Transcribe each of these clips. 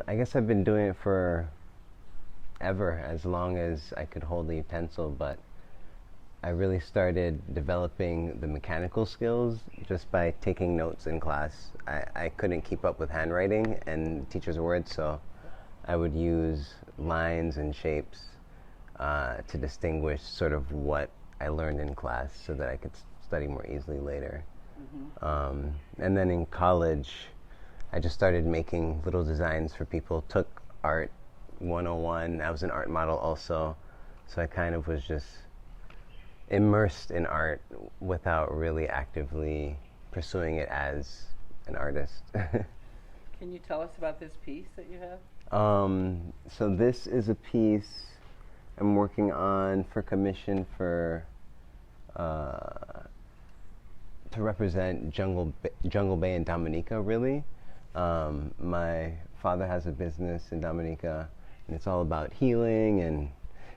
I guess I've been doing it for ever, as long as I could hold the utensil, but I really started developing the mechanical skills just by taking notes in class. I couldn't keep up with handwriting and teachers' words, so I would use lines and shapes to distinguish sort of what I learned in class so that I could study more easily later. And then in college, I just started making little designs for people. Took art 101. I was an art model also, so I kind of was just immersed in art without really actively pursuing it as an artist. Can you tell us about this piece that you have? So this is a piece I'm working on for commission for to represent Jungle Bay in Dominica, really. My father has a business in Dominica, and it's all about healing and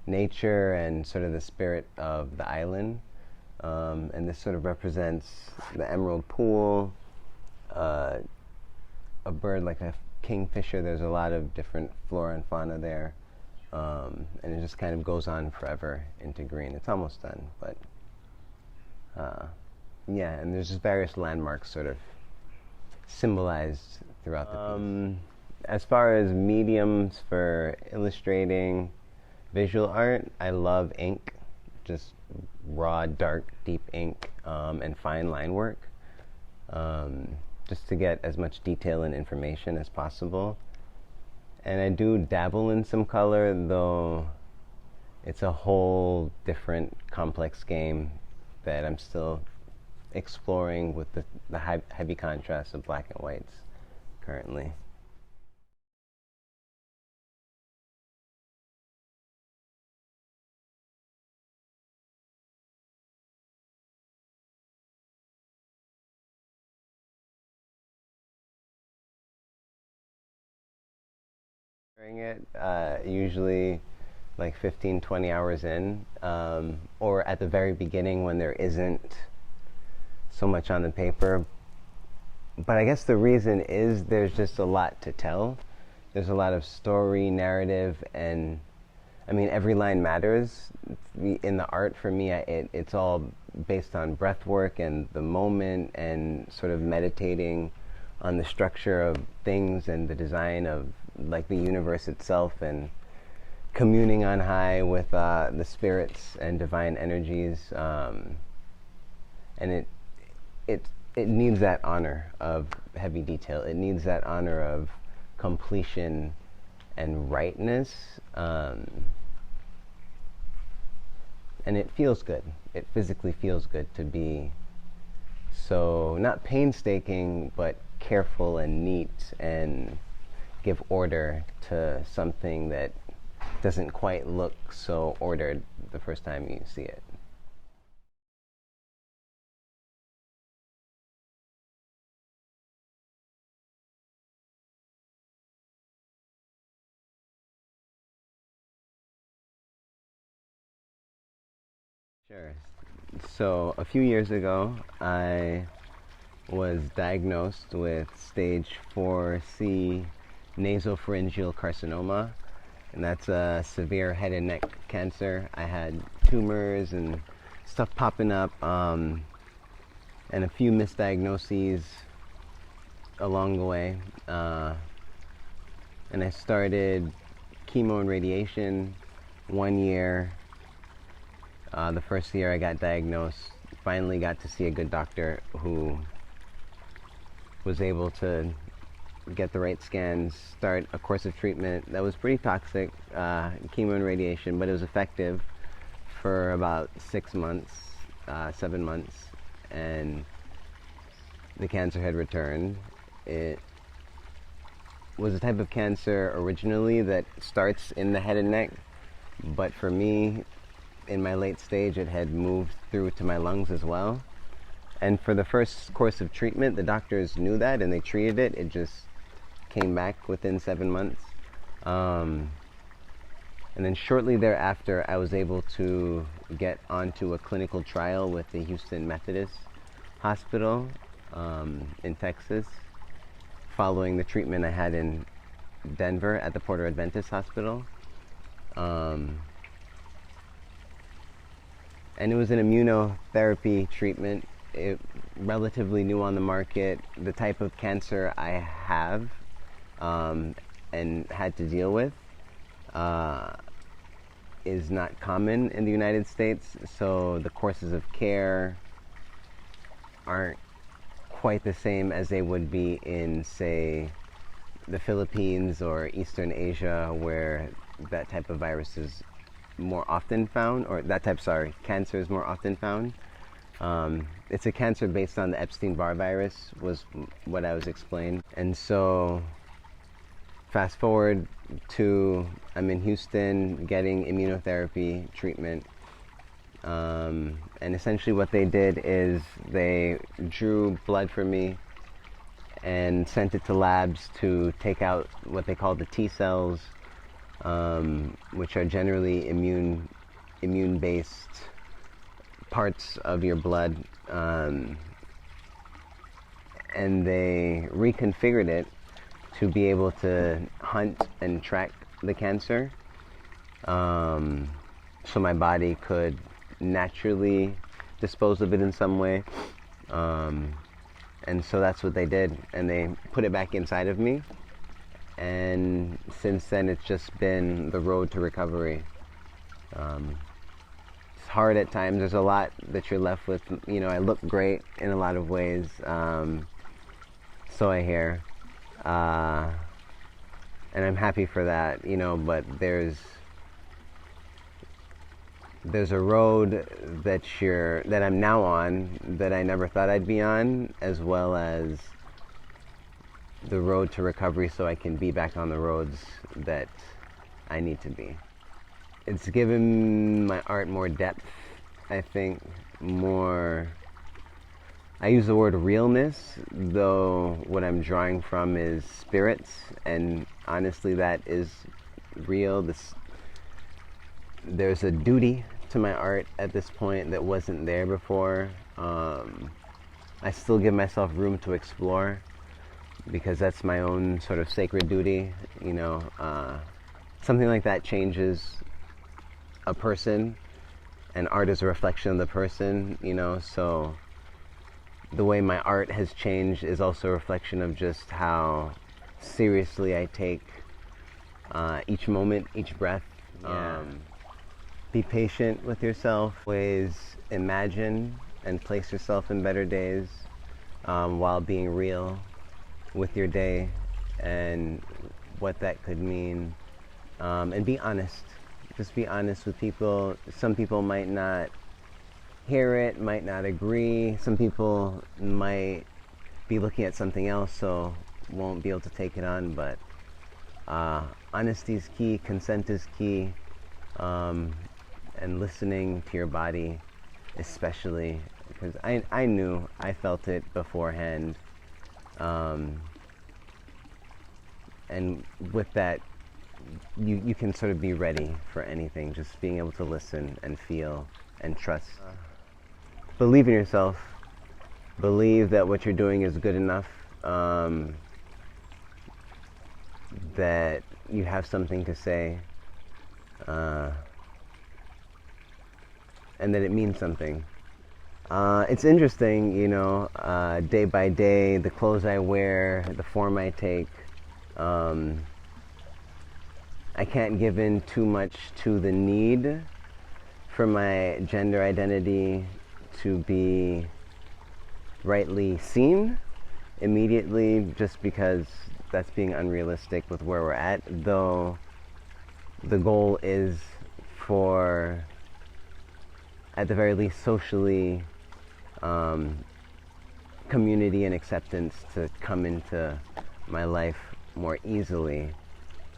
nature and sort of the spirit of the island. And this sort of represents the emerald pool, a bird like a kingfisher. There's a lot of different flora and fauna there. And it just kind of goes on forever into green. It's almost done, but yeah, and there's just various landmarks sort of symbolized throughout the piece. As far as mediums for illustrating visual art, I love ink, just raw, dark, deep ink, and fine line work, just to get as much detail and information as possible. And I do dabble in some color, though it's a whole different complex game that I'm still exploring with the heavy contrast of black and whites currently. During it, usually like 15, 20 hours in, or at the very beginning when there isn't so much on the paper. But I guess the reason is there's just a lot to tell. There's a lot of story, narrative, and I mean, every line matters. In the art, for me, it's all based on breath work and the moment and sort of meditating on the structure of things and the design of like the universe itself, and communing on high with the spirits and divine energies. And it needs that honor of heavy detail. It needs that honor of completion and rightness. And it feels good. It physically feels good to be so, not painstaking, but careful and neat, and give order to something that doesn't quite look so ordered the first time you see it. Sure. So a few years ago, I was diagnosed with stage 4C nasopharyngeal carcinoma, and that's a severe head and neck cancer. I had tumors and stuff popping up, and a few misdiagnoses along the way. And I started chemo and radiation 1 year. The first year I got diagnosed, finally got to see a good doctor who was able to get the right scans, start a course of treatment that was pretty toxic, chemo and radiation, but it was effective for about 6 months, 7 months, and the cancer had returned. It was a type of cancer originally that starts in the head and neck, but for me, in my late stage, it had moved through to my lungs as well. And for the first course of treatment, the doctors knew that and they treated it. It just came back within 7 months. And then shortly thereafter, I was able to get onto a clinical trial with the Houston Methodist Hospital in Texas, following the treatment I had in Denver at the Porter Adventist Hospital. And it was an immunotherapy treatment. It relatively new on the market. The type of cancer I have and had to deal with is not common in the United States, so the courses of care aren't quite the same as they would be in, say, the Philippines or Eastern Asia, where that type of virus is more often found, or cancer is more often found. It's a cancer based on the Epstein-Barr virus, was what I was explained. And so fast forward to I'm in Houston getting immunotherapy treatment. And essentially what they did is they drew blood from me and sent it to labs to take out what they call the T cells, which are generally immune-based parts of your blood, and they reconfigured it to be able to hunt and track the cancer, so my body could naturally dispose of it in some way. And so that's what they did, and they put it back inside of me, and since then it's just been the road to recovery. It's hard at times. There's a lot that you're left with. I look great in a lot of ways, so I hear, and I'm happy for that, but there's a road that I'm now on that I never thought I'd be on, as well as the road to recovery so I can be back on the roads that I need to be. It's given my art more depth, I think, I use the word realness, though what I'm drawing from is spirits, and honestly that is real. There's a duty to my art at this point that wasn't there before. I still give myself room to explore, because that's my own sort of sacred duty. Something like that changes a person, and art is a reflection of the person, so the way my art has changed is also a reflection of just how seriously I take each moment, each breath. Be patient with yourself. Always imagine and place yourself in better days, while being real with your day and what that could mean. And be honest. Just be honest with people. Some people might not hear it, might not agree. Some people might be looking at something else, so won't be able to take it on. But honesty is key, consent is key, and listening to your body especially, because I knew, I felt it beforehand, and with that you can sort of be ready for anything, just being able to listen and feel and trust. Believe in yourself, believe that what you're doing is good enough, that you have something to say, and that it means something. It's interesting, day by day, the clothes I wear, the form I take, I can't give in too much to the need for my gender identity to be rightly seen immediately, just because that's being unrealistic with where we're at, though the goal is for, at the very least, socially, community and acceptance to come into my life more easily,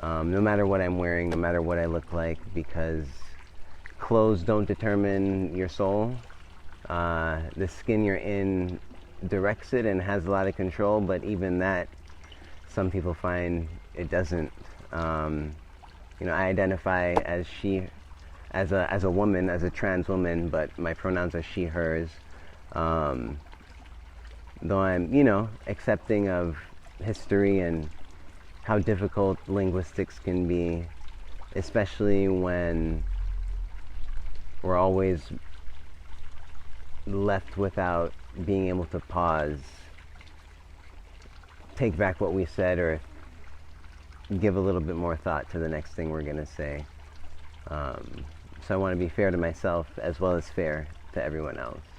no matter what I'm wearing, no matter what I look like, because clothes don't determine your soul. The skin you're in directs it and has a lot of control, but even that, some people find it doesn't. I identify as she, as a woman, as a trans woman, but my pronouns are she, hers. Though I'm, accepting of history and how difficult linguistics can be, especially when we're always left without being able to pause, take back what we said, or give a little bit more thought to the next thing we're going to say. So I want to be fair to myself as well as fair to everyone else.